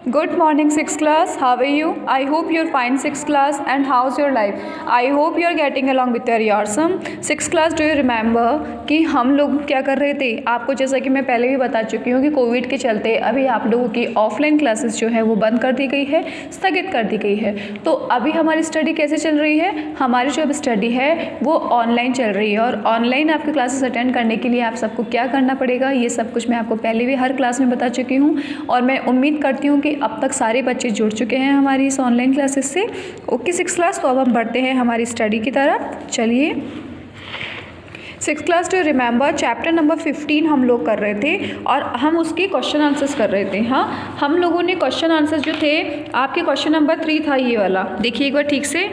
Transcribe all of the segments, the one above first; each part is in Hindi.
Good morning, 6th class. How are you? I hope you're fine, 6th class. And how's your life? I hope you're getting along with your awesome. 6th class, do you remember कि हम लोग क्या कर रहे थे? आपको जैसा कि मैं पहले भी बता चुकी हूँ कि कोविड के चलते अभी आप लोगों की ऑफलाइन क्लासेस जो है वो बंद कर दी गई है, स्थगित कर दी गई है। तो अभी हमारी स्टडी कैसे चल रही है? हमारी जो अब स्टडी है वो ऑनलाइन चल रही है, और ऑनलाइन आपके क्लासेस अटेंड करने के लिए आप सबको क्या करना पड़ेगा, ये सब कुछ मैं आपको पहले भी हर क्लास में बता चुकी हूँ। और मैं उम्मीद करती हूँ कि अब तक सारे बच्चे जुड़ चुके हैं हमारी इस ऑनलाइन क्लासेस से। ओके 6th क्लास, तो अब हम बढ़ते हैं हमारी स्टडी की तरफ। चलिए 6th class, to remember chapter number 15 हम लोग कर रहे थे और हम उसके क्वेश्चन आंसर्स कर रहे थे। हाँ, हम लोगों ने क्वेश्चन आंसर्स जो थे, आपके क्वेश्चन नंबर 3 था ये वाला, देखिए एक बार ठीक से।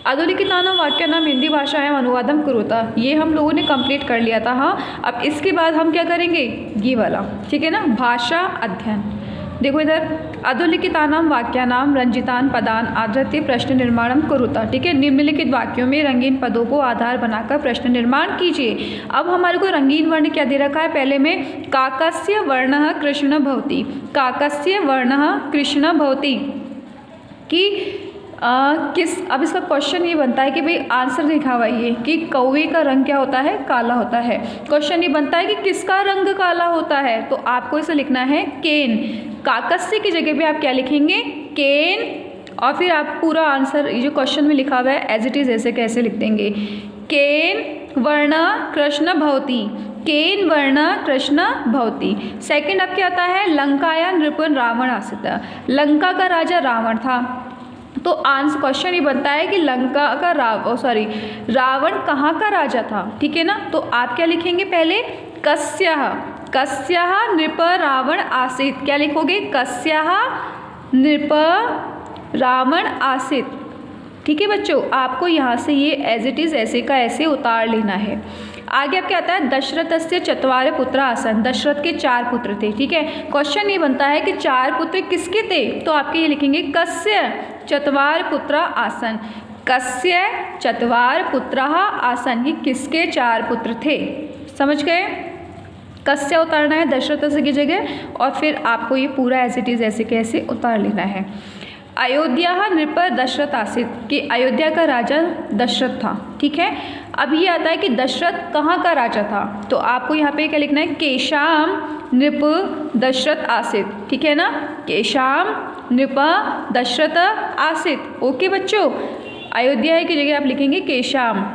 अधोलिखितानां वाक्यानां हिंदी भाषायां अनुवादम कुरुता, ये हम लोगों ने कंप्लीट कर लिया था। हाँ, अब इसके बाद हम क्या करेंगे, ये वाला, ठीक है ना, भाषा अध्ययन। देखो इधर, अधोलिखितानां वाक्यानां रंजितान पदान आधृत्य प्रश्न निर्माणम कुरुता, ठीक है। निम्नलिखित वाक्यों में रंगीन पदों को आधार बनाकर प्रश्न निर्माण कीजिए। अब हमारे को रंगीन वर्ण क्या दे रखा है, पहले में काकस्य वर्णः कृष्ण भवति, काकस्य वर्णः कृष्ण भवति कि अब इसका क्वेश्चन ये बनता है कि भाई आंसर लिखा हुआ ये कि कौवे का रंग क्या होता है, काला होता है। क्वेश्चन ये बनता है कि किसका रंग काला होता है, तो आपको इसे लिखना है केन। काकस्य की जगह पे आप क्या लिखेंगे, केन, और फिर आप पूरा आंसर जो क्वेश्चन में लिखा हुआ है एज इट इज ऐसे कैसे लिख देंगे, केन वर्ण कृष्ण भवति, केन वर्ण कृष्ण भवति। सेकंड अब क्या आता है, लंकाया नृपन रावण आसित, लंका का राजा रावण था। तो आंसर क्वेश्चन ये बनता है कि लंका का रावण कहाँ का राजा था, ठीक है ना। तो आप क्या लिखेंगे, पहले कस्यः, कस्यः नृप रावण आसीत्, क्या लिखोगे, कस्यः नृप रावण आसीत्, ठीक है बच्चों। आपको यहाँ से ये एज इट इज़ ऐसे का ऐसे उतार लेना है। आगे अब क्या आता है, दशरथस्य चत्वार पुत्र आसन, दशरथ के 4 पुत्र थे, ठीक है। क्वेश्चन ये बनता है कि 4 पुत्र किसके थे, तो आपके ये लिखेंगे कस्य चत्वार पुत्र आसन, कस्य चत्वार पुत्र आसन, ये किसके 4 पुत्र थे, समझ गए। कस्य उतारना है दशरथ की जगह, और फिर आपको ये पूरा एज इट इज़ ऐसे कैसे उतार लेना है। अयोध्या नृप दशरथ आसित, कि अयोध्या का राजा दशरथ था, ठीक है। अब ये आता है कि दशरथ कहाँ का राजा था, तो आपको यहाँ पे क्या लिखना है, केशाम नृप दशरथ आसित, ठीक है ना, केशाम नृप दशरथ आसित। ओके बच्चों, अयोध्या की जगह आप लिखेंगे केशाम।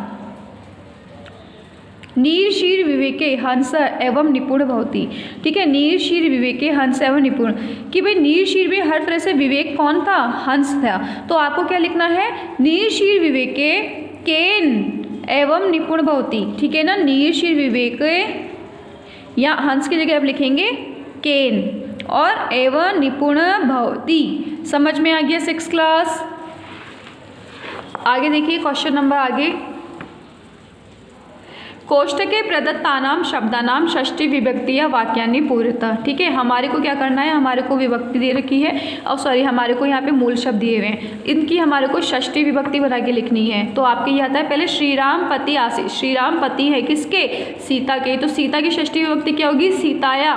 नीर शीर विवेके हंस एवं निपुण भवति, ठीक है। नीर शीर विवेके हंस एवं निपुण, कि भाई नीर शीर में हर तरह से विवेक कौन था, हंस था। तो आपको क्या लिखना है, नीर शीर विवेके केन एवं निपुण भवति, ठीक है ना। नीर शीर विवेके, या हंस की जगह आप लिखेंगे केन, और एवं निपुण भवति। समझ में आ गया 6th क्लास। आगे देखिए क्वेश्चन नंबर आगे, कोष्टके प्रदत्तानाम शब्दानाम षष्ठी विभक्ति या वाक्यानि पूर्णतः, ठीक है। हमारे को क्या करना है, हमारे को विभक्ति दे रखी है, और हमारे को यहाँ पे मूल शब्द दिए हुए हैं, इनकी हमारे को षष्ठी विभक्ति बना के लिखनी है। तो आपके ये आता है, पहले श्री राम पति आसित, श्री राम पति है किसके, सीता के, तो सीता की षष्ठी विभक्ति क्या होगी, सीताया,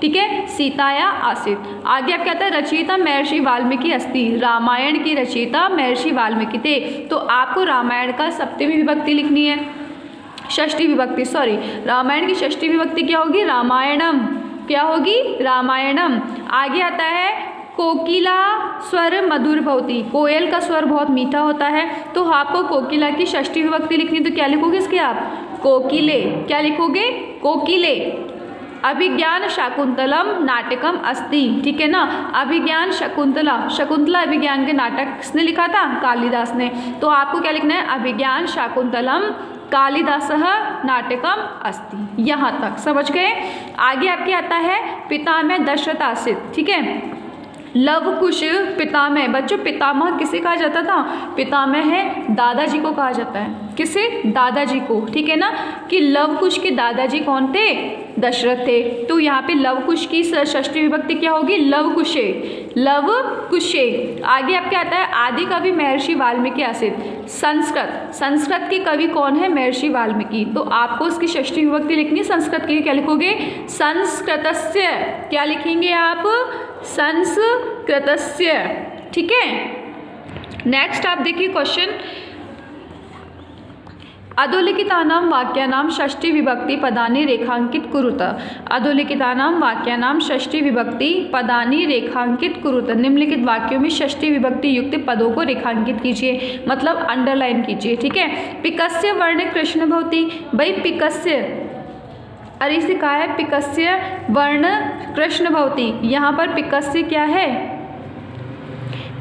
ठीक है, सीताया आसित। आगे आप क्या आता है, रचयिता महर्षि वाल्मीकि अस्ति, रामायण की रचयिता महर्षि वाल्मीकि थे। तो आपको रामायण का सप्तमी विभक्ति लिखनी है, षष्ठी विभक्ति, रामायण की षष्ठी विभक्ति क्या होगी, रामायणम, क्या होगी, रामायणम। आगे आता है, कोकिला स्वर मधुर भवति, कोयल का स्वर बहुत मीठा होता है। तो आपको कोकिला की षष्ठी विभक्ति लिखनी, तो क्या लिखोगे इसके आप, कोकिले, क्या लिखोगे, कोकिले। अभिज्ञान शाकुंतलम नाटकम अस्ति, ठीक है ना। अभिज्ञान शकुंतला, शकुंतला अभिज्ञान के नाटक किसने लिखा था, कालिदास ने। तो आपको क्या लिखना है, अभिज्ञान शाकुंतलम कालिदासः नाटकम अस्ति, यहाँ तक समझ गए। आगे आपके आता है, पितामह दशरथ आसित, ठीक है। लवकुश पितामह, बच्चों पितामह किसे कहा जाता था, पितामह है दादाजी को कहा जाता है, किसे, दादाजी को, ठीक है ना। कि लवकुश के दादाजी कौन थे, दशरथ थे। तो यहाँ पे लवकुश की षष्ठी विभक्ति क्या होगी, लवकुशे, लवकुशे। आगे आपके आता है, आदि कवि महर्षि वाल्मीकि आसित, संस्कृत, संस्कृत के कवि कौन है, महर्षि वाल्मीकि। तो आपको उसकी षष्ठी विभक्ति लिखनी है संस्कृत की, क्या लिखोगे, संस्कृतस्य, क्या लिखेंगे आप, संस्कृतस्य। ठीक है, नेक्स्ट आप देखिए क्वेश्चन, अधोलिखितानां वाक्यानां षष्ठी विभक्ति पदानि रेखांकित कुरुत। अधोलिखितानां वाक्यानां षष्ठी विभक्ति पदानि रेखांकित कुरुत। निम्नलिखित वाक्यों में षष्ठी विभक्ति युक्त पदों को रेखांकित कीजिए, मतलब अंडरलाइन कीजिए। ठीक है, पिकस्य वर्ण कृष्ण भवति। भाई पिकस्य, अरे इसे कहा है पिकस्य वर्ण कृष्ण भवति। यहाँ पर पिकस्य क्या है,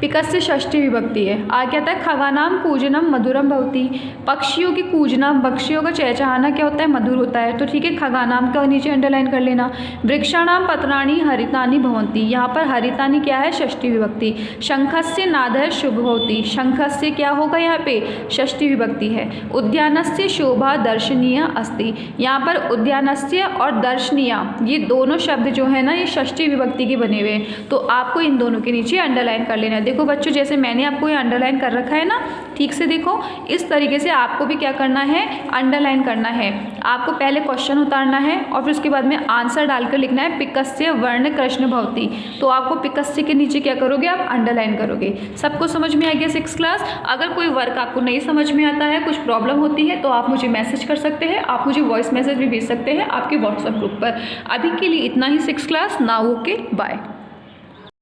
पिकस्य षष्ठी विभक्ति है। आगे क्या है, खगानाम कूजनम मधुरम भवति। पक्षियों की कूजना, पक्षियों का चहचहाना क्या होता है, मधुर होता है। तो ठीक है, खगानाम का नीचे अंडरलाइन कर लेना। वृक्षाणाम पत्राणि हरितानि भवन्ति। यहाँ पर हरितानि क्या है, षष्ठी विभक्ति। शंखस्य नादः शुभ भवति। शंखस्य क्या होगा, यहाँ पे षष्ठी विभक्ति है। उद्यानस्य शोभा दर्शनीय अस्ति। यहाँ पर उद्यानस्य और दर्शनीय ये दोनों शब्द जो है ना, ये षष्ठी विभक्ति के बने हुए हैं, तो आपको इन दोनों के नीचे अंडरलाइन कर लेना है। देखो बच्चों, जैसे मैंने आपको ये अंडरलाइन कर रखा है ना, ठीक से देखो, इस तरीके से आपको भी क्या करना है, अंडरलाइन करना है। आपको पहले क्वेश्चन उतारना है और फिर उसके बाद में आंसर डालकर लिखना है पिकस्य वर्ण कृष्ण भवति। तो आपको पिकस्य के नीचे क्या करोगे, आप अंडरलाइन करोगे। सबको समझ में आ गया 6th क्लास? अगर कोई वर्क आपको नहीं समझ में आता है, कुछ प्रॉब्लम होती है, तो आप मुझे मैसेज कर सकते हैं, आप मुझे वॉइस मैसेज भी भेज सकते हैं आपके व्हाट्सएप ग्रुप पर। अभी के लिए इतना ही 6th class. Now okay, bye.